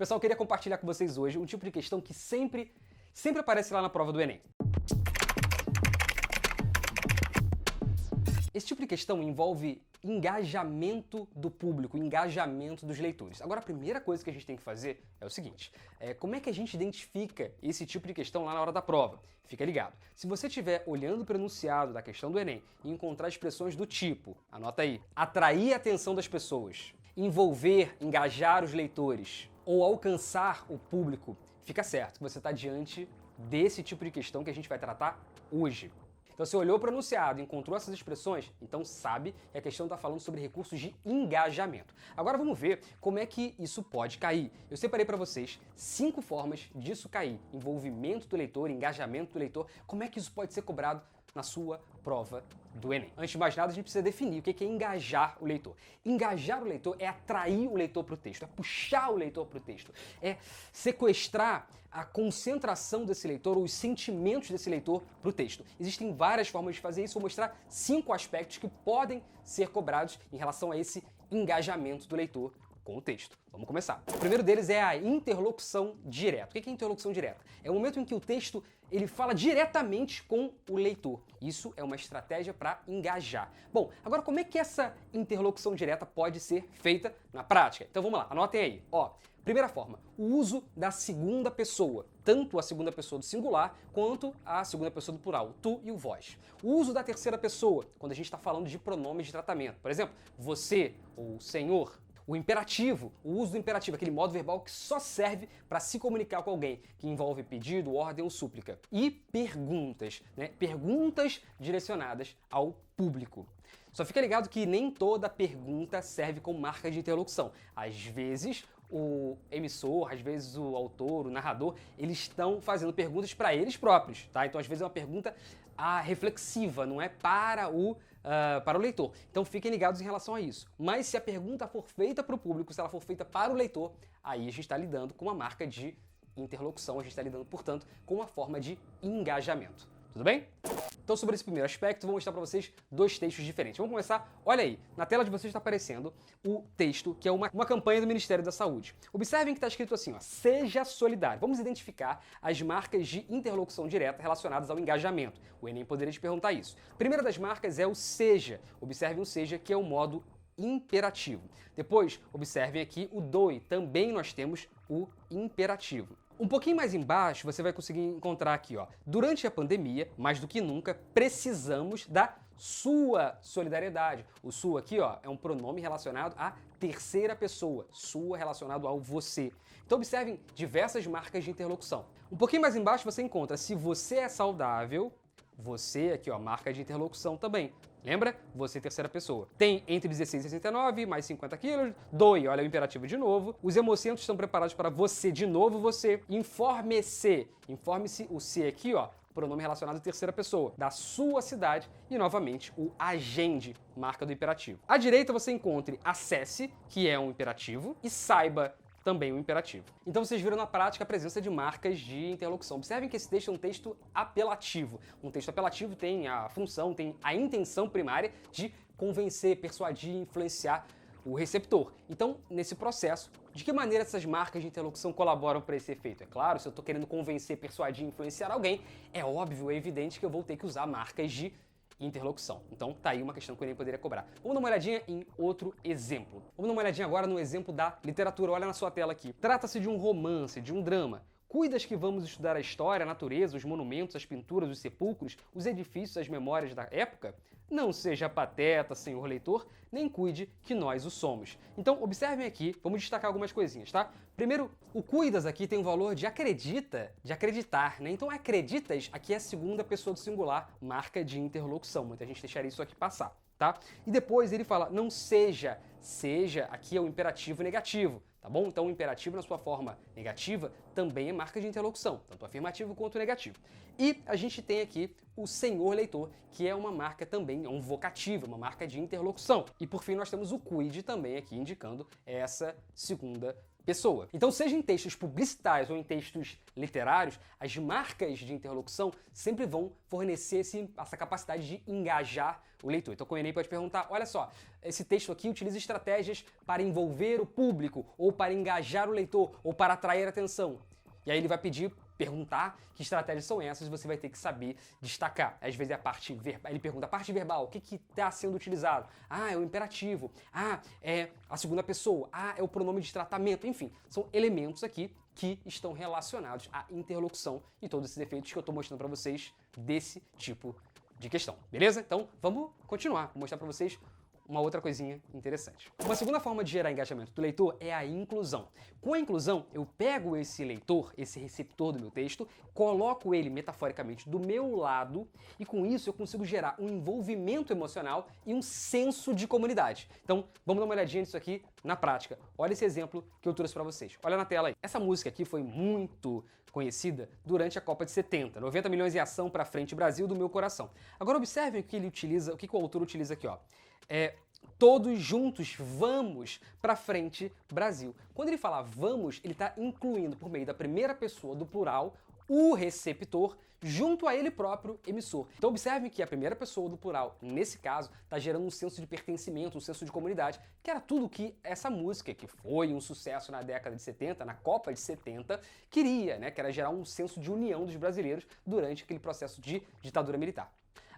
Pessoal, eu queria compartilhar com vocês hoje um tipo de questão que sempre aparece lá na prova do Enem. Esse tipo de questão envolve engajamento do público, engajamento dos leitores. Agora, a primeira coisa que a gente tem que fazer é o seguinte, como é que a gente identifica esse tipo de questão lá na hora da prova? Fica ligado. Se você estiver olhando para o enunciado da questão do Enem e encontrar expressões do tipo, anota aí, atrair a atenção das pessoas, envolver, engajar os leitores ou alcançar o público, fica certo que você está diante desse tipo de questão que a gente vai tratar hoje. Então, você olhou para o enunciado e encontrou essas expressões, então sabe que a questão está falando sobre recursos de engajamento. Agora vamos ver como é que isso pode cair. Eu separei para vocês 5 formas disso cair. Envolvimento do leitor, engajamento do leitor, como é que isso pode ser cobrado na sua prova do Enem. Antes de mais nada, a gente precisa definir o que é engajar o leitor. Engajar o leitor é atrair o leitor para o texto, é puxar o leitor para o texto, é sequestrar a concentração desse leitor ou os sentimentos desse leitor para o texto. Existem várias formas de fazer isso, vou mostrar 5 aspectos que podem ser cobrados em relação a esse engajamento do leitor com o texto. Vamos começar. O primeiro deles é a interlocução direta. O que é interlocução direta? É o momento em que o texto ele fala diretamente com o leitor. Isso é uma estratégia para engajar. Bom, agora como é que essa interlocução direta pode ser feita na prática? Então vamos lá, anotem aí. Primeira forma, o uso da segunda pessoa, tanto a segunda pessoa do singular quanto a segunda pessoa do plural, o tu e o vós. O uso da terceira pessoa, quando a gente está falando de pronomes de tratamento. Por exemplo, você ou senhor. O imperativo, o uso do imperativo, aquele modo verbal que só serve para se comunicar com alguém, que envolve pedido, ordem ou súplica. E perguntas, Perguntas direcionadas ao público. Só fica ligado que nem toda pergunta serve como marca de interlocução. Às vezes, o emissor, às vezes o autor, o narrador, eles estão fazendo perguntas para eles próprios, tá? Então, às vezes é uma pergunta reflexiva, não é para o leitor. Então, fiquem ligados em relação a isso. Mas se a pergunta for feita para o público, se ela for feita para o leitor, aí a gente está lidando com uma marca de interlocução, a gente está lidando, portanto, com uma forma de engajamento. Tudo bem? Então, sobre esse primeiro aspecto, vou mostrar para vocês 2 textos diferentes. Vamos começar, olha aí, na tela de vocês está aparecendo o texto, que é uma campanha do Ministério da Saúde. Observem que está escrito assim, seja solidário. Vamos identificar as marcas de interlocução direta relacionadas ao engajamento. O Enem poderia te perguntar isso. A primeira das marcas é o seja. Observem o seja, que é o modo imperativo. Depois, observem aqui o doe. Também nós temos o imperativo. Um pouquinho mais embaixo, você vai conseguir encontrar aqui, durante a pandemia, mais do que nunca, precisamos da sua solidariedade. O sua aqui, é um pronome relacionado à terceira pessoa, sua relacionado ao você. Então observem diversas marcas de interlocução. Um pouquinho mais embaixo você encontra se você é saudável, você aqui, marca de interlocução também. Lembra? Você terceira pessoa. Tem entre 16 e 69, mais 50 quilos. Doe, olha o imperativo de novo. Os hemocentos estão preparados para você, de novo você. Informe-se. Informe-se, o se aqui, pronome relacionado à terceira pessoa, da sua cidade. E, novamente, o agende, marca do imperativo. À direita você encontre acesse, que é um imperativo, e saiba, também um imperativo. Então vocês viram na prática a presença de marcas de interlocução. Observem que esse texto é um texto apelativo. Um texto apelativo tem a função, tem a intenção primária de convencer, persuadir, influenciar o receptor. Então, nesse processo, de que maneira essas marcas de interlocução colaboram para esse efeito? É claro, se eu estou querendo convencer, persuadir, influenciar alguém, é óbvio, é evidente que eu vou ter que usar marcas de interlocução. Então, tá aí uma questão que o Enem poderia cobrar. Vamos dar uma olhadinha em outro exemplo. Vamos dar uma olhadinha agora no exemplo da literatura. Olha na sua tela aqui. Trata-se de um romance, de um drama. Cuidas que vamos estudar a história, a natureza, os monumentos, as pinturas, os sepulcros, os edifícios, as memórias da época? Não seja pateta, senhor leitor, nem cuide que nós o somos. Então, observem aqui, vamos destacar algumas coisinhas, tá? Primeiro, o cuidas aqui tem o valor de acredita, de acreditar, né? Então, acreditas aqui é a segunda pessoa do singular, marca de interlocução. Muita gente deixaria isso aqui passar, tá? E depois ele fala, não seja, seja aqui é o imperativo negativo. Tá bom? Então o imperativo na sua forma negativa também é marca de interlocução, tanto afirmativo quanto negativo. E a gente tem aqui o senhor leitor, que é uma marca também, é um vocativo, uma marca de interlocução. E por fim nós temos o quid também aqui indicando essa segunda pessoa. Então, seja em textos publicitários ou em textos literários, as marcas de interlocução sempre vão fornecer essa capacidade de engajar o leitor. Então, o Enem pode perguntar, olha só, esse texto aqui utiliza estratégias para envolver o público, ou para engajar o leitor, ou para atrair atenção. E aí ele vai perguntar que estratégias são essas, você vai ter que saber destacar. Às vezes é a parte verbal, ele pergunta a parte verbal, o que está sendo utilizado? Ah, é o imperativo. Ah, é a segunda pessoa. Ah, é o pronome de tratamento. Enfim, são elementos aqui que estão relacionados à interlocução e todos esses efeitos que eu estou mostrando para vocês desse tipo de questão. Beleza? Então, vamos continuar. Vou mostrar para vocês uma outra coisinha interessante. Uma segunda forma de gerar engajamento do leitor é a inclusão. Com a inclusão, eu pego esse leitor, esse receptor do meu texto, coloco ele metaforicamente do meu lado e com isso eu consigo gerar um envolvimento emocional e um senso de comunidade. Então, vamos dar uma olhadinha nisso aqui na prática. Olha esse exemplo que eu trouxe para vocês. Olha na tela aí. Essa música aqui foi muito conhecida durante a Copa de 70. 90 milhões em ação pra frente, Brasil do meu coração. Agora observem o que ele utiliza, o que o autor utiliza aqui, ó. Todos juntos vamos pra frente, Brasil. Quando ele fala vamos, ele está incluindo por meio da primeira pessoa do plural o receptor junto a ele próprio, emissor. Então observem que a primeira pessoa do plural, nesse caso, está gerando um senso de pertencimento, um senso de comunidade, que era tudo que essa música, que foi um sucesso na década de 70, na Copa de 70, queria, né? Que era gerar um senso de união dos brasileiros durante aquele processo de ditadura militar.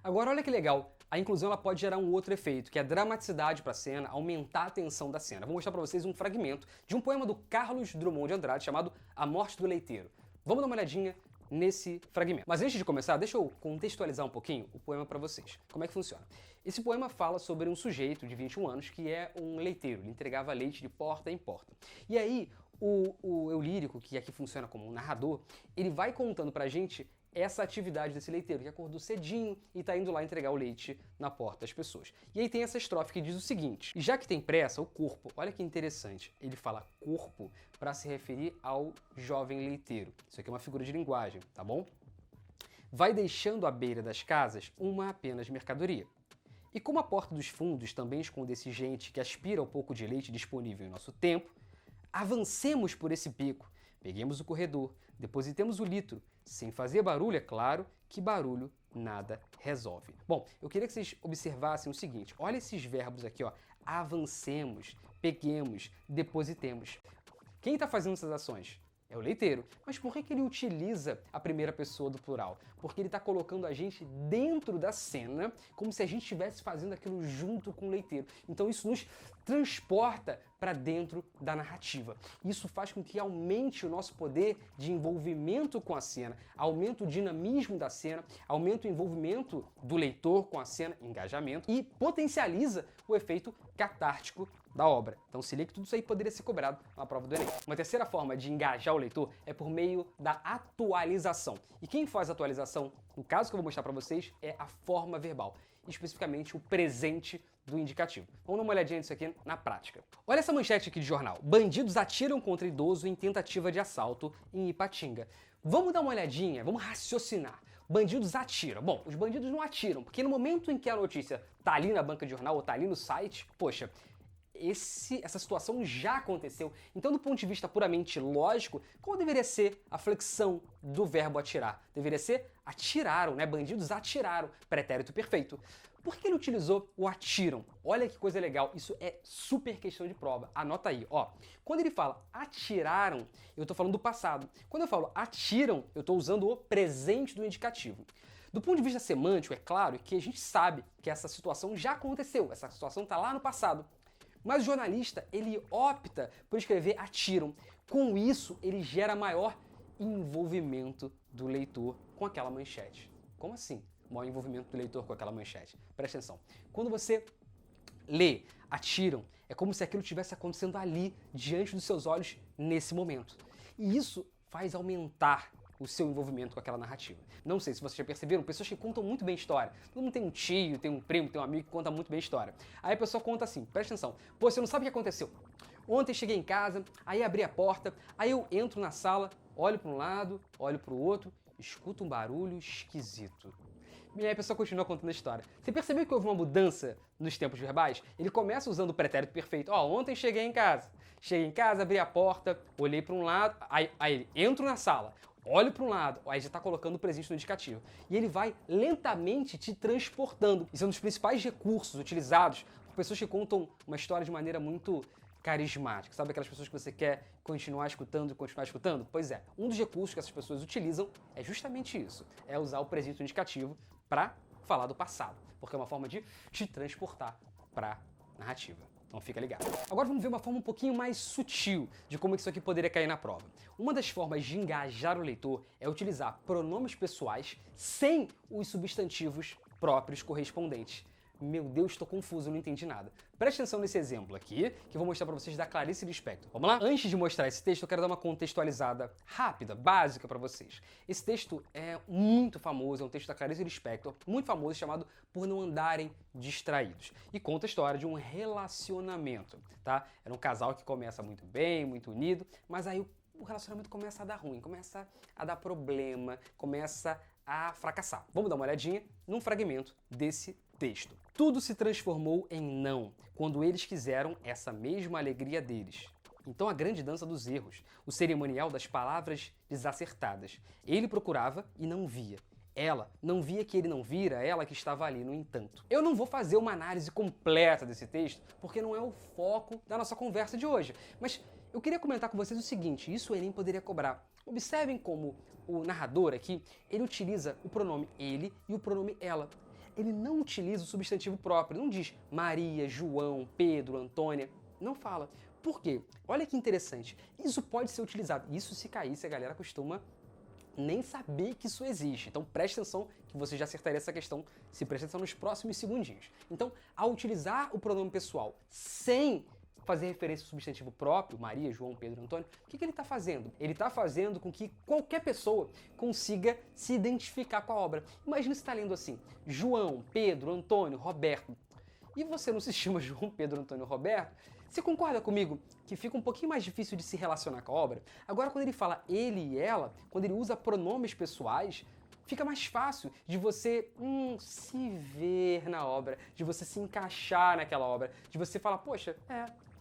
Agora olha que legal, a inclusão ela pode gerar um outro efeito, que é a dramaticidade para a cena, aumentar a tensão da cena. Vou mostrar para vocês um fragmento de um poema do Carlos Drummond de Andrade chamado A Morte do Leiteiro. Vamos dar uma olhadinha nesse fragmento. Mas antes de começar, deixa eu contextualizar um pouquinho o poema para vocês. Como é que funciona? Esse poema fala sobre um sujeito de 21 anos que é um leiteiro, ele entregava leite de porta em porta. E aí, o eu lírico, que aqui funciona como um narrador, ele vai contando pra gente essa atividade desse leiteiro, que acordou cedinho e está indo lá entregar o leite na porta das pessoas. E aí tem essa estrofe que diz o seguinte, e já que tem pressa, o corpo, olha que interessante, ele fala corpo para se referir ao jovem leiteiro. Isso aqui é uma figura de linguagem, tá bom? Vai deixando à beira das casas uma apenas mercadoria. E como a porta dos fundos também esconde-se gente que aspira ao pouco de leite disponível em nosso tempo, avancemos por esse beco, peguemos o corredor, depositemos o litro, sem fazer barulho, é claro, que barulho nada resolve. Bom, eu queria que vocês observassem o seguinte, olha esses verbos aqui, ó, avancemos, peguemos, depositemos. Quem está fazendo essas ações? É o leiteiro. Mas por que ele utiliza a primeira pessoa do plural? Porque ele está colocando a gente dentro da cena, como se a gente estivesse fazendo aquilo junto com o leiteiro. Então isso nos transporta para dentro da narrativa. Isso faz com que aumente o nosso poder de envolvimento com a cena, aumenta o dinamismo da cena, aumenta o envolvimento do leitor com a cena, engajamento, e potencializa o efeito catártico da obra. Então se liga que tudo isso aí poderia ser cobrado na prova do Enem. Uma terceira forma de engajar o leitor é por meio da atualização. E quem faz a atualização, no caso que eu vou mostrar para vocês, é a forma verbal, especificamente o presente do indicativo. Vamos dar uma olhadinha nisso aqui na prática. Olha essa manchete aqui de jornal. Bandidos atiram contra idoso em tentativa de assalto em Ipatinga. Vamos dar uma olhadinha, vamos raciocinar. Bandidos atiram. Bom, os bandidos não atiram, porque no momento em que a notícia tá ali na banca de jornal ou tá ali no site, poxa, essa situação já aconteceu. Então, do ponto de vista puramente lógico, qual deveria ser a flexão do verbo atirar? Deveria ser atiraram, né? Bandidos atiraram, pretérito perfeito. Por que ele utilizou o atiram? Olha que coisa legal, isso é super questão de prova. Anota aí, ó. Quando ele fala atiraram, eu tô falando do passado. Quando eu falo atiram, eu tô usando o presente do indicativo. Do ponto de vista semântico, é claro que a gente sabe que essa situação já aconteceu, essa situação tá lá no passado. Mas o jornalista, ele opta por escrever atiram. Com isso, ele gera maior envolvimento do leitor com aquela manchete. Como assim? Maior envolvimento do leitor com aquela manchete. Presta atenção. Quando você lê atiram, é como se aquilo estivesse acontecendo ali, diante dos seus olhos, nesse momento. E isso faz aumentar o seu envolvimento com aquela narrativa. Não sei se vocês já perceberam, pessoas que contam muito bem história. Todo mundo tem um tio, tem um primo, tem um amigo que conta muito bem história. Aí a pessoa conta assim, presta atenção, pô, você não sabe o que aconteceu. Ontem cheguei em casa, aí abri a porta, aí eu entro na sala, olho para um lado, olho para o outro, escuto um barulho esquisito. E aí a pessoa continua contando a história. Você percebeu que houve uma mudança nos tempos verbais? Ele começa usando o pretérito perfeito. Ó, ontem cheguei em casa. Cheguei em casa, abri a porta, olhei para um lado, aí ele entro na sala, olho para um lado, aí já está colocando o presente no indicativo. E ele vai lentamente te transportando. Isso é um dos principais recursos utilizados por pessoas que contam uma história de maneira muito carismática. Sabe aquelas pessoas que você quer continuar escutando e continuar escutando? Pois é, um dos recursos que essas pessoas utilizam é justamente isso. É usar o presente no indicativo para falar do passado. Porque é uma forma de te transportar para a narrativa. Então fica ligado. Agora vamos ver uma forma um pouquinho mais sutil de como isso aqui poderia cair na prova. Uma das formas de engajar o leitor é utilizar pronomes pessoais sem os substantivos próprios correspondentes. Meu Deus, estou confuso, não entendi nada. Preste atenção nesse exemplo aqui, que eu vou mostrar para vocês da Clarice Lispector. Vamos lá? Antes de mostrar esse texto, eu quero dar uma contextualizada rápida, básica para vocês. Esse texto é muito famoso, é um texto da Clarice Lispector, muito famoso, chamado Por Não Andarem Distraídos. E conta a história de um relacionamento, tá? Era um casal que começa muito bem, muito unido, mas aí o relacionamento começa a dar ruim, começa a dar problema, começa a fracassar. Vamos dar uma olhadinha num fragmento desse texto. Tudo se transformou em não, quando eles quiseram essa mesma alegria deles. Então a grande dança dos erros, o cerimonial das palavras desacertadas. Ele procurava e não via. Ela não via que ele não vira, ela que estava ali, no entanto. Eu não vou fazer uma análise completa desse texto, porque não é o foco da nossa conversa de hoje. Mas eu queria comentar com vocês o seguinte, isso o Enem poderia cobrar. Observem como o narrador aqui, ele utiliza o pronome ele e o pronome ela. Ele não utiliza o substantivo próprio, não diz Maria, João, Pedro, Antônia, não fala. Por quê? Olha que interessante, isso pode ser utilizado, isso se caísse a galera costuma nem saber que isso existe. Então preste atenção que você já acertaria essa questão se preste atenção nos próximos segundinhos. Então, ao utilizar o pronome pessoal sem fazer referência ao substantivo próprio, Maria, João, Pedro, Antônio, o que ele está fazendo? Ele está fazendo com que qualquer pessoa consiga se identificar com a obra. Imagina você está lendo assim, João, Pedro, Antônio, Roberto, e você não se chama João, Pedro, Antônio, Roberto, você concorda comigo que fica um pouquinho mais difícil de se relacionar com a obra? Agora, quando ele fala ele e ela, quando ele usa pronomes pessoais, fica mais fácil de você se ver na obra, de você se encaixar naquela obra, de você falar, poxa,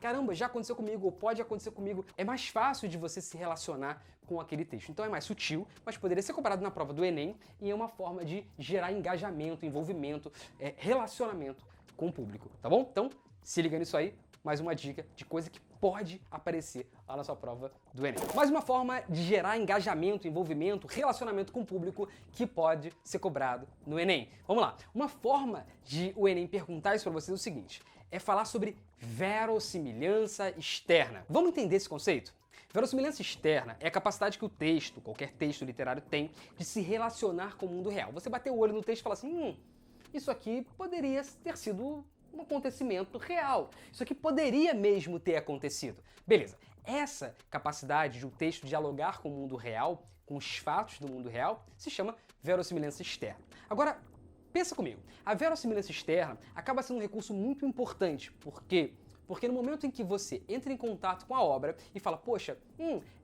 caramba, já aconteceu comigo, ou pode acontecer comigo. É mais fácil de você se relacionar com aquele texto. Então é mais sutil, mas poderia ser cobrado na prova do Enem e é uma forma de gerar engajamento, envolvimento, relacionamento com o público, tá bom? Então, se liga nisso aí, mais uma dica de coisa que pode aparecer lá na sua prova do Enem. Mais uma forma de gerar engajamento, envolvimento, relacionamento com o público que pode ser cobrado no Enem. Vamos lá. Uma forma de o Enem perguntar isso para vocês é o seguinte, é falar sobre verossimilhança externa. Vamos entender esse conceito? Verossimilhança externa é a capacidade que o texto, qualquer texto literário tem, de se relacionar com o mundo real. Você bater o olho no texto e fala assim, isso aqui poderia ter sido um acontecimento real. Isso aqui poderia mesmo ter acontecido. Beleza, essa capacidade de um texto dialogar com o mundo real, com os fatos do mundo real, se chama verossimilhança externa. Agora, pensa comigo, a verossimilhança externa acaba sendo um recurso muito importante. Por quê? Porque no momento em que você entra em contato com a obra e fala, poxa,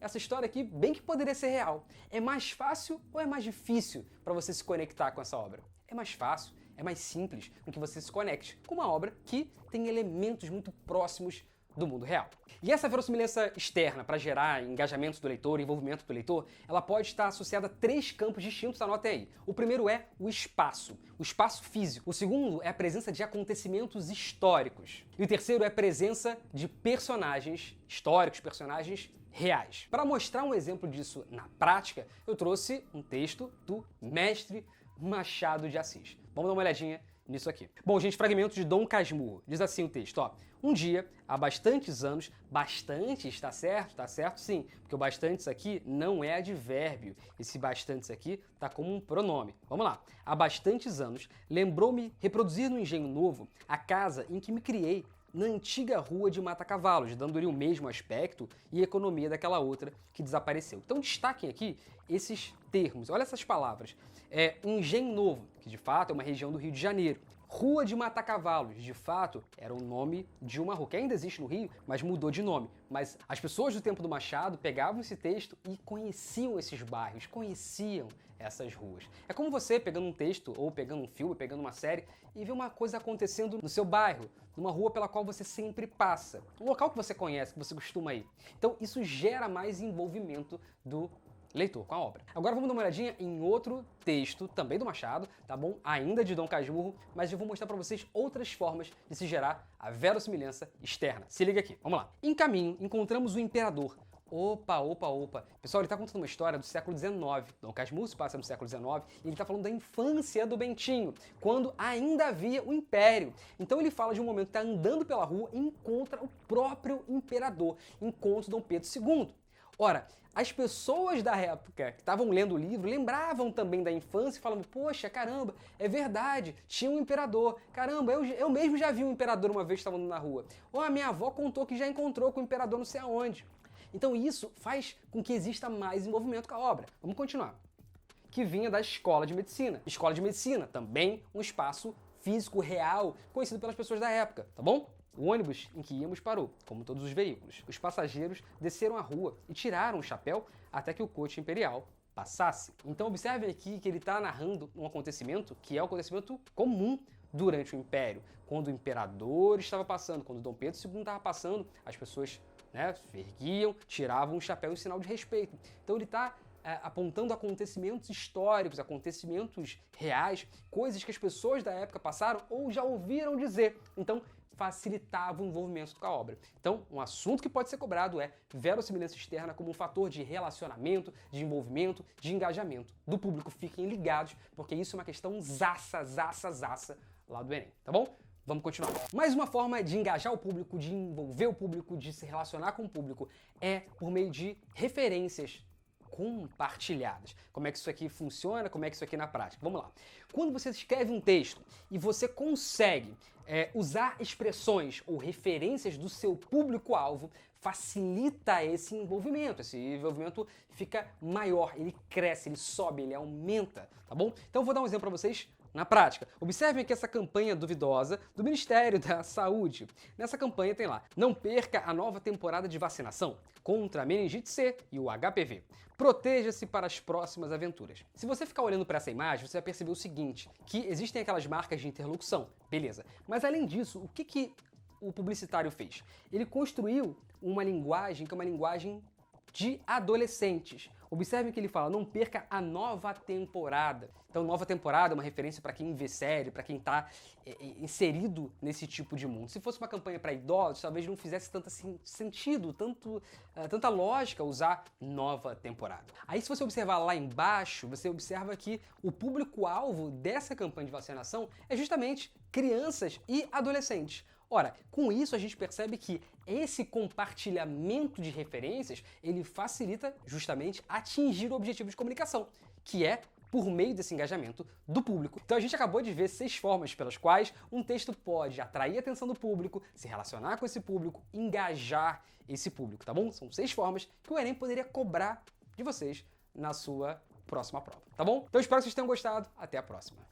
essa história aqui bem que poderia ser real, é mais fácil ou é mais difícil para você se conectar com essa obra? É mais fácil, é mais simples com que você se conecte com uma obra que tem elementos muito próximos do mundo real. E essa verossimilhança externa, para gerar engajamento do leitor, envolvimento do leitor, ela pode estar associada a 3 campos distintos, anotem aí. O primeiro é o espaço físico. O segundo é a presença de acontecimentos históricos. E o terceiro é a presença de personagens históricos, personagens reais. Para mostrar um exemplo disso na prática, eu trouxe um texto do mestre Machado de Assis. Vamos dar uma olhadinha nisso aqui. Bom, gente, fragmento de Dom Casmurro. Diz assim o texto, ó. Um dia, há bastantes anos, bastantes, tá certo sim, porque o bastantes aqui não é advérbio. Esse bastantes aqui tá como um pronome. Vamos lá. Há bastantes anos, lembrou-me reproduzir no Engenho Novo a casa em que me criei na antiga rua de Mata-Cavalos, dando-lhe o mesmo aspecto e economia daquela outra que desapareceu. Então destaquem aqui esses termos, olha essas palavras. Engenho Novo, que de fato é uma região do Rio de Janeiro. Rua de Mata-Cavalos, de fato, era o nome de uma rua que ainda existe no Rio, mas mudou de nome. Mas as pessoas do tempo do Machado pegavam esse texto e conheciam esses bairros, conheciam essas ruas. É como você pegando um texto, ou pegando um filme, pegando uma série, e ver uma coisa acontecendo no seu bairro, numa rua pela qual você sempre passa, um local que você conhece, que você costuma ir. Então isso gera mais envolvimento do leitor com a obra. Agora vamos dar uma olhadinha em outro texto, também do Machado, tá bom? Ainda de Dom Casmurro, mas eu vou mostrar para vocês outras formas de se gerar a verossimilhança externa. Se liga aqui, vamos lá. Em caminho, encontramos o imperador. Opa. Pessoal, ele tá contando uma história do século XIX. Dom Casmurro se passa no século XIX e ele tá falando da infância do Bentinho, quando ainda havia o Império. Então ele fala de um momento que tá andando pela rua e encontra o próprio imperador, encontra Dom Pedro II. Ora, as pessoas da época que estavam lendo o livro lembravam também da infância e falavam, poxa, caramba, é verdade, tinha um imperador. Caramba, eu mesmo já vi um imperador uma vez que estava andando na rua. Ou a minha avó contou que já encontrou com o imperador não sei aonde. Então isso faz com que exista mais envolvimento com a obra. Vamos continuar. Que vinha da Escola de Medicina. Escola de Medicina, também um espaço físico real, conhecido pelas pessoas da época, tá bom? O ônibus em que íamos parou, como todos os veículos. Os passageiros desceram a rua e tiraram o chapéu até que o coche imperial passasse. Então observem aqui que ele está narrando um acontecimento que é um acontecimento comum durante o Império. Quando o imperador estava passando, quando Dom Pedro II estava passando, as pessoas se erguiam, tiravam o chapéu em sinal de respeito. Então ele está apontando acontecimentos históricos, acontecimentos reais, coisas que as pessoas da época passaram ou já ouviram dizer. Então facilitava o envolvimento com a obra. Então, um assunto que pode ser cobrado é verossimilhança externa como um fator de relacionamento, de envolvimento, de engajamento do público. Fiquem ligados, porque isso é uma questão zaça lá do Enem, tá bom? Vamos continuar. Mais uma forma de engajar o público, de envolver o público, de se relacionar com o público é por meio de referências compartilhadas. Como é que isso aqui funciona? Como é que isso aqui é na prática? Vamos lá. Quando você escreve um texto e você consegue usar expressões ou referências do seu público-alvo, facilita esse envolvimento. Esse envolvimento fica maior, ele cresce, ele sobe, ele aumenta, tá bom? Então eu vou dar um exemplo para vocês na prática. Observem aqui essa campanha duvidosa do Ministério da Saúde. Nessa campanha tem lá: não perca a nova temporada de vacinação contra a meningite C e o HPV. Proteja-se para as próximas aventuras. Se você ficar olhando para essa imagem, você vai perceber o seguinte, que existem aquelas marcas de interlocução, beleza. Mas além disso, o que o publicitário fez? Ele construiu uma linguagem que é uma linguagem de adolescentes. Observem que ele fala, não perca a nova temporada. Então, nova temporada é uma referência para quem vê série, para quem está inserido nesse tipo de mundo. Se fosse uma campanha para idosos, talvez não fizesse tanto sentido, tanta lógica usar nova temporada. Aí, se você observar lá embaixo, você observa que o público-alvo dessa campanha de vacinação é justamente crianças e adolescentes. Ora, com isso a gente percebe que esse compartilhamento de referências, ele facilita justamente atingir o objetivo de comunicação, que é por meio desse engajamento do público. Então a gente acabou de ver 6 formas pelas quais um texto pode atrair a atenção do público, se relacionar com esse público, engajar esse público, tá bom? São 6 formas que o Enem poderia cobrar de vocês na sua próxima prova, tá bom? Então eu espero que vocês tenham gostado. Até a próxima.